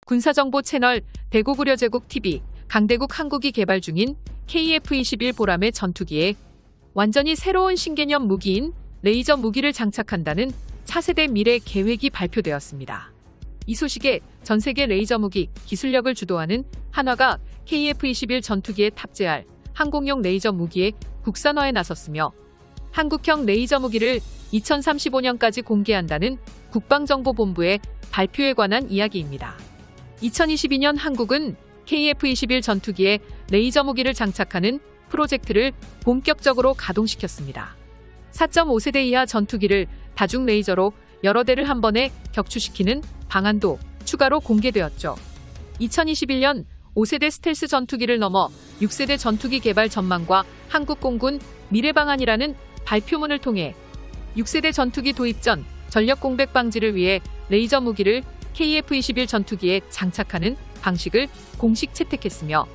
군사정보 채널 대구구려제국TV, 강대국 한국이 개발 중인 KF-21 보람의 전투기에 완전히 새로운 신개념 무기인 레이저 무기를 장착한다는 차세대 미래 계획이 발표되었습니다. 이 소식에 전세계 레이저 무기 기술력을 주도하는 한화가 KF-21 전투기에 탑재할 항공용 레이저 무기의 국산화에 나섰으며 한국형 레이저 무기를 2035년까지 공개한다는 국방정보본부의 발표에 관한 이야기입니다. 2022년 한국은 KF-21 전투기에 레이저 무기를 장착하는 프로젝트를 본격적으로 가동시켰습니다. 4.5세대 이하 전투기를 다중 레이저로 여러 대를 한 번에 격추시키는 방안도 추가로 공개되었죠. 2021년 5세대 스텔스 전투기를 넘어 6세대 전투기 개발 전망과 한국 공군 미래 방안이라는 발표문을 통해 6세대 전투기 도입 전 전력 공백 방지를 위해 레이저 무기를 KF-21 전투기에 장착하는 방식을 공식 채택했으며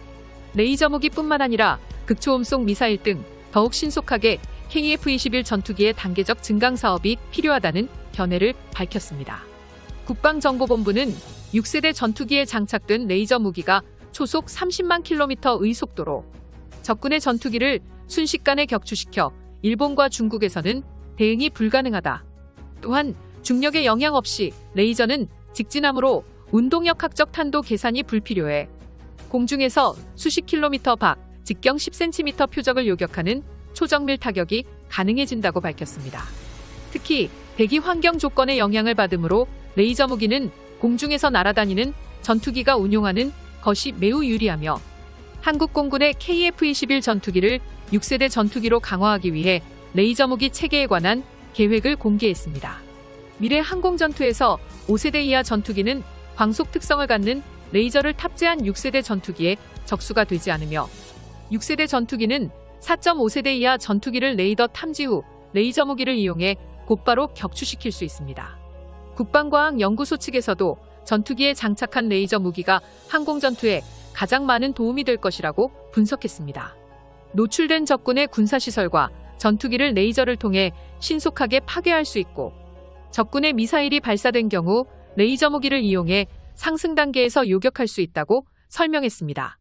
레이저 무기뿐만 아니라 극초음속 미사일 등 더욱 신속하게 KF-21 전투기의 단계적 증강 사업이 필요하다는 견해를 밝혔습니다. 국방정보본부는 6세대 전투기에 장착된 레이저 무기가 초속 30만 킬로미터의 속도로 적군의 전투기를 순식간에 격추시켜 일본과 중국에서는 대응이 불가능하다. 또한 중력의 영향 없이 레이저는 직진함으로 운동역학적 탄도 계산이 불필요해 공중에서 수십 킬로미터 밖 직경 10cm 표적을 요격하는 초정밀 타격이 가능해진다고 밝혔습니다. 특히 대기 환경 조건의 영향을 받으므로 레이저 무기는 공중에서 날아다니는 전투기가 운용하는 것이 매우 유리하며 한국 공군의 KF-21 전투기를 6세대 전투기로 강화하기 위해 레이저 무기 체계에 관한 계획을 공개했습니다. 미래 항공전투에서 5세대 이하 전투기는 광속 특성을 갖는 레이저를 탑재한 6세대 전투기에 적수가 되지 않으며 6세대 전투기는 4.5세대 이하 전투기를 레이더 탐지 후 레이저 무기를 이용해 곧바로 격추시킬 수 있습니다. 국방과학연구소 측에서도 전투기에 장착한 레이저 무기가 항공전투에 가장 많은 도움이 될 것이라고 분석했습니다. 노출된 적군의 군사시설과 전투기를 레이저를 통해 신속하게 파괴할 수 있고 적군의 미사일이 발사된 경우 레이저 무기를 이용해 상승 단계에서 요격할 수 있다고 설명했습니다.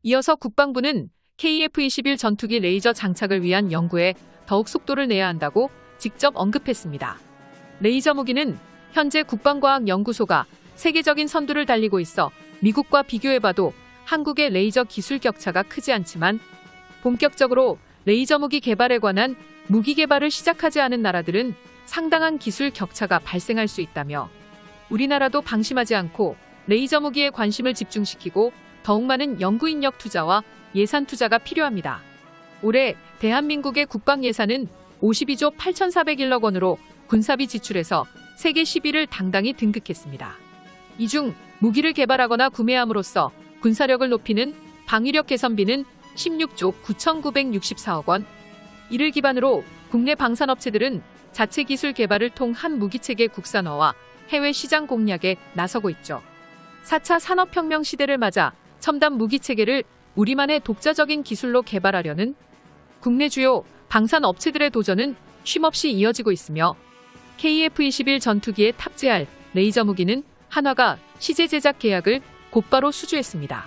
이어서 국방부는 KF-21 전투기 레이저 장착을 위한 연구에 더욱 속도를 내야 한다고 직접 언급했습니다. 레이저 무기는 현재 국방과학연구소가 세계적인 선두를 달리고 있어 미국과 비교해봐도 한국의 레이저 기술 격차가 크지 않지만 본격적으로 레이저 무기 개발에 관한 무기 개발을 시작하지 않은 나라들은 상당한 기술 격차가 발생할 수 있다며 우리나라도 방심하지 않고 레이저 무기에 관심을 집중시키고 더욱 많은 연구 인력 투자와 예산 투자가 필요합니다. 올해 대한민국의 국방 예산은 52조 8,401억 원으로 군사비 지출에서 세계 10위를 당당히 등극했습니다. 이 중 무기를 개발하거나 구매함으로써 군사력을 높이는 방위력 개선비는 16조 9,964억 원. 이를 기반으로 국내 방산업체들은 자체 기술 개발을 통한 무기체계 국산화와 해외 시장 공략에 나서고 있죠. 4차 산업혁명 시대를 맞아 첨단 무기체계를 우리만의 독자적인 기술로 개발하려는 국내 주요 방산업체들의 도전은 쉼없이 이어지고 있으며 KF-21 전투기에 탑재할 레이저 무기는 한화가 시제 제작 계약을 곧바로 수주했습니다.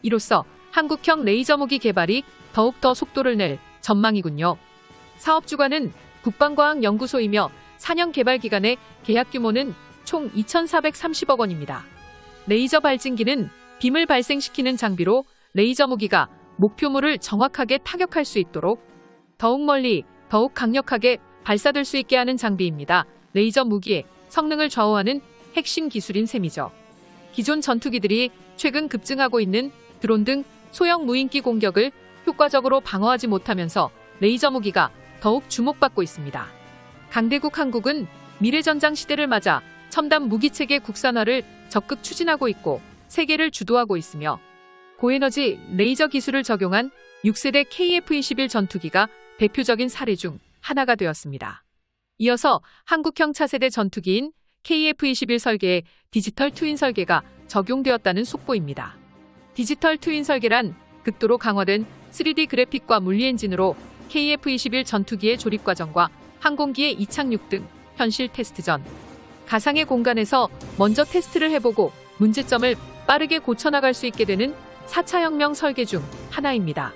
이로써 한국형 레이저 무기 개발이 더욱더 속도를 낼 전망이군요. 사업 주관은 국방과학연구소이며 4년 개발 기간의 계약 규모는 총 2,430억 원입니다. 레이저 발진기는 빔을 발생시키는 장비로 레이저 무기가 목표물을 정확하게 타격할 수 있도록 더욱 멀리, 더욱 강력하게 발사될 수 있게 하는 장비입니다. 레이저 무기의 성능을 좌우하는 핵심 기술인 셈이죠. 기존 전투기들이 최근 급증하고 있는 드론 등 소형 무인기 공격을 효과적으로 방어하지 못하면서 레이저 무기가 더욱 주목받고 있습니다. 강대국 한국은 미래전장 시대를 맞아 첨단 무기체계 국산화를 적극 추진하고 있고 세계를 주도하고 있으며 고에너지 레이저 기술을 적용한 6세대 KF-21 전투기가 대표적인 사례 중 하나가 되었습니다. 이어서 한국형 차세대 전투기인 KF-21 설계에 디지털 트윈 설계가 적용되었다는 속보입니다. 디지털 트윈 설계란 극도로 강화된 3D 그래픽과 물리 엔진으로 KF-21 전투기의 조립 과정과 항공기의 이착륙 등 현실 테스트 전 가상의 공간에서 먼저 테스트를 해보고 문제점을 빠르게 고쳐나갈 수 있게 되는 4차 혁명 설계 중 하나입니다.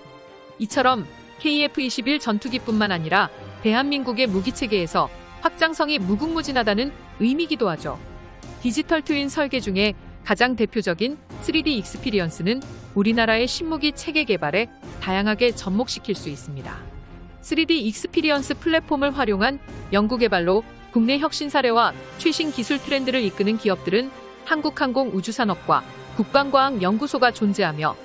이처럼 KF-21 전투기뿐만 아니라 대한민국의 무기체계에서 확장성이 무궁무진하다는 의미기도 하죠. 디지털 트윈 설계 중에 가장 대표적인 3D 익스피리언스는 우리나라의 신무기 체계 개발에 다양하게 접목시킬 수 있습니다. 3D 익스피리언스 플랫폼을 활용한 연구개발로 국내 혁신 사례와 최신 기술 트렌드를 이끄는 기업들은 한국항공우주산업과 국방과학연구소가 존재하며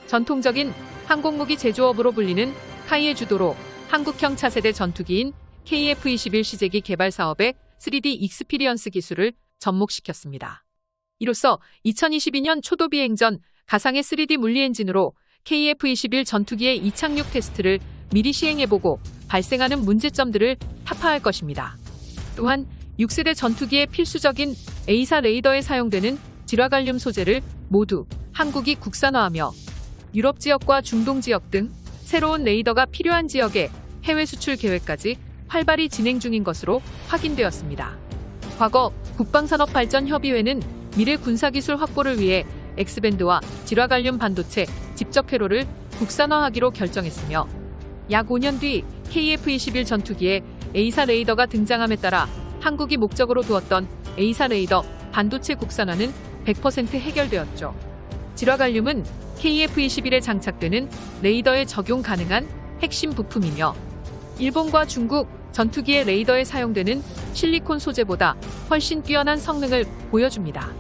전통적인 항공무기 제조업으로 불리는 카이의 주도로 한국형 차세대 전투기인 KF-21 시제기 개발 사업에 3D 익스피리언스 기술을 접목시켰습니다. 이로써 2022년 초도 비행 전 가상의 3D 물리 엔진으로 KF-21 전투기의 이착륙 테스트를 미리 시행해보고 발생하는 문제점들을 타파할 것입니다. 또한 6세대 전투기의 필수적인 A사 레이더에 사용되는 질화갈륨 소재를 모두 한국이 국산화하며 유럽 지역과 중동 지역 등 새로운 레이더가 필요한 지역에 해외 수출 계획까지 활발히 진행 중인 것으로 확인되었습니다. 과거 국방산업발전협의회는 미래 군사기술 확보를 위해 X밴드와 질화갈륨 반도체 집적 회로를 국산화하기로 결정했으며 약 5년 뒤 KF-21 전투기에 A사 레이더가 등장함에 따라 한국이 목적으로 두었던 A사 레이더 반도체 국산화는 100% 해결되었죠. 질화갈륨은 KF-21에 장착되는 레이더에 적용 가능한 핵심 부품이며 일본과 중국 전투기의 레이더에 사용되는 실리콘 소재보다 훨씬 뛰어난 성능을 보여줍니다.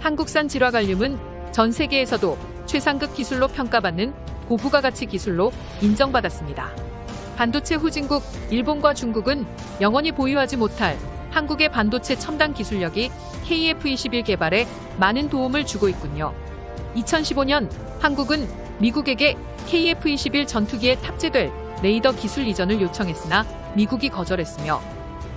한국산 질화갈륨은 전 세계에서도 최상급 기술로 평가받는 고부가 가치 기술로 인정받았습니다. 반도체 후진국 일본과 중국은 영원히 보유하지 못할 한국의 반도체 첨단 기술력이 KF-21 개발에 많은 도움을 주고 있군요. 2015년 한국은 미국에게 KF-21 전투기에 탑재될 레이더 기술 이전을 요청했으나 미국이 거절했으며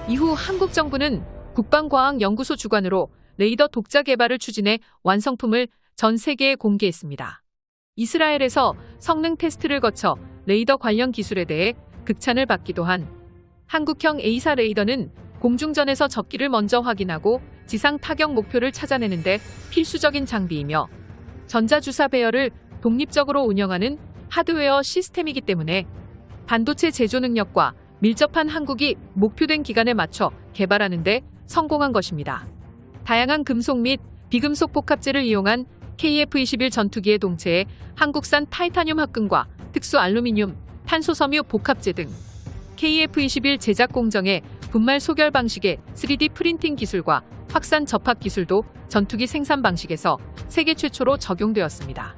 이후 한국 정부는 국방과학연구소 주관으로 레이더 독자 개발을 추진해 완성품을 전 세계에 공개했습니다. 이스라엘에서 성능 테스트를 거쳐 레이더 관련 기술에 대해 극찬을 받기도 한 한국형 A사 레이더는 공중전에서 적기를 먼저 확인하고 지상 타격 목표를 찾아내는데 필수적인 장비이며 전자주사 배열을 독립적으로 운영하는 하드웨어 시스템이기 때문에 반도체 제조 능력과 밀접한 한국이 목표된 기간에 맞춰 개발하는 데 성공한 것입니다. 다양한 금속 및 비금속 복합재를 이용한 KF-21 전투기의 동체에 한국산 타이타늄 합금과 특수 알루미늄, 탄소 섬유 복합재 등 KF-21 제작 공정의 분말 소결 방식의 3D 프린팅 기술과 확산 접합 기술도 전투기 생산 방식에서 세계 최초로 적용되었습니다.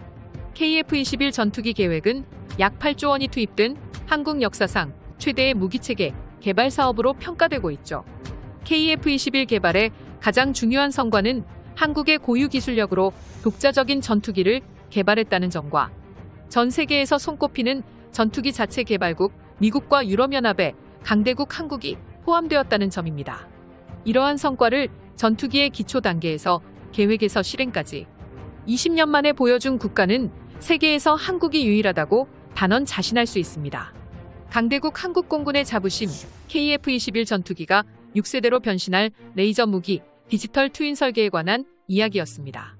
KF-21 전투기 계획은 약 8조 원이 투입된 한국 역사상 최대의 무기체계 개발 사업으로 평가되고 있죠. KF-21 개발의 가장 중요한 성과는 한국의 고유 기술력으로 독자적인 전투기를 개발했다는 점과 전 세계에서 손꼽히는 전투기 자체 개발국 미국과 유럽연합의 강대국 한국이 포함되었다는 점입니다. 이러한 성과를 전투기의 기초 단계에서 계획에서 실행까지 20년 만에 보여준 국가는 세계에서 한국이 유일하다고 단언 자신할 수 있습니다. 강대국 한국공군의 자부심 KF-21 전투기가 6세대로 변신할 레이저 무기 디지털 트윈 설계에 관한 이야기였습니다.